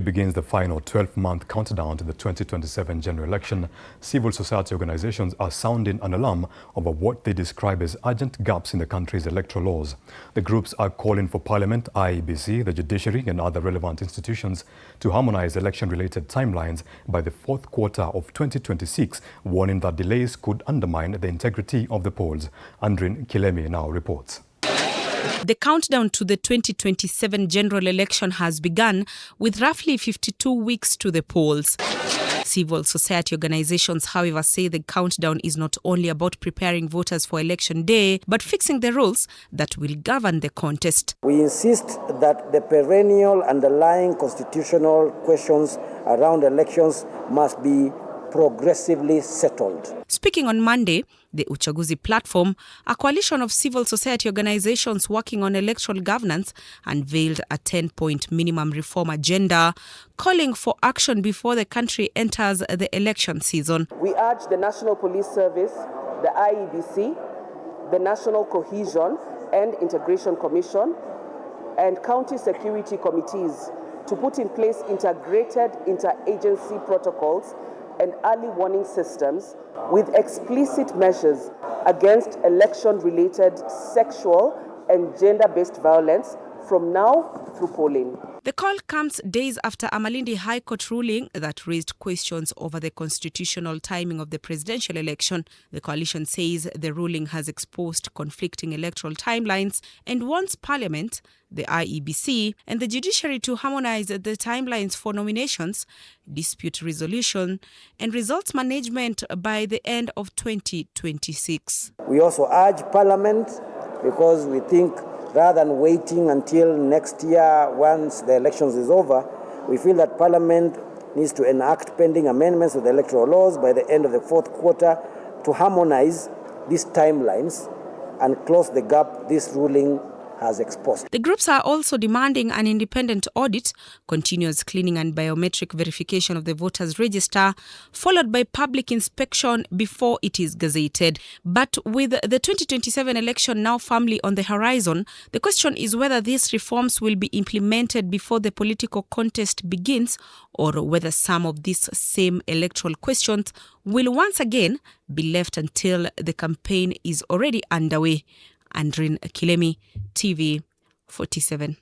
Begins the final 12-month countdown to the 2027 general election. Civil society organizations are sounding an alarm over what they describe as urgent gaps in the country's electoral laws. The groups are calling for Parliament, IEBC, the judiciary and other relevant institutions to harmonize election-related timelines by the fourth quarter of 2026, warning that delays could undermine the integrity of the polls. Andrin Kilemi now reports. The countdown to the 2027 general election has begun with roughly 52 weeks to the polls. Civil society organizations, however, say the countdown is not only about preparing voters for election day, but fixing the rules that will govern the contest. We insist that the perennial underlying constitutional questions around elections must be progressively settled. Speaking on Monday, the Uchaguzi platform, a coalition of civil society organizations working on electoral governance, unveiled a 10-point minimum reform agenda, calling for action before the country enters the election season. We urge the National Police Service, the IEBC, the National Cohesion and Integration Commission, and county security committees to put in place integrated interagency protocols and early warning systems with explicit measures against election-related sexual and gender-based violence from now through polling. The call comes days after a Malindi High Court ruling that raised questions over the constitutional timing of the presidential election. The coalition says the ruling has exposed conflicting electoral timelines and wants Parliament, the IEBC, and the judiciary to harmonize the timelines for nominations, dispute resolution, and results management by the end of 2026. We also urge Parliament, because we think rather than waiting until next year once the elections is over, we feel that Parliament needs to enact pending amendments to the electoral laws by the end of the fourth quarter to harmonize these timelines and close the gap this ruling has exposed. The groups are also demanding an independent audit, continuous cleaning and biometric verification of the voters' register, followed by public inspection before it is gazetted. But with the 2027 election now firmly on the horizon, the question is whether these reforms will be implemented before the political contest begins, or whether some of these same electoral questions will once again be left until the campaign is already underway. Andrin Kilemi, TV 47.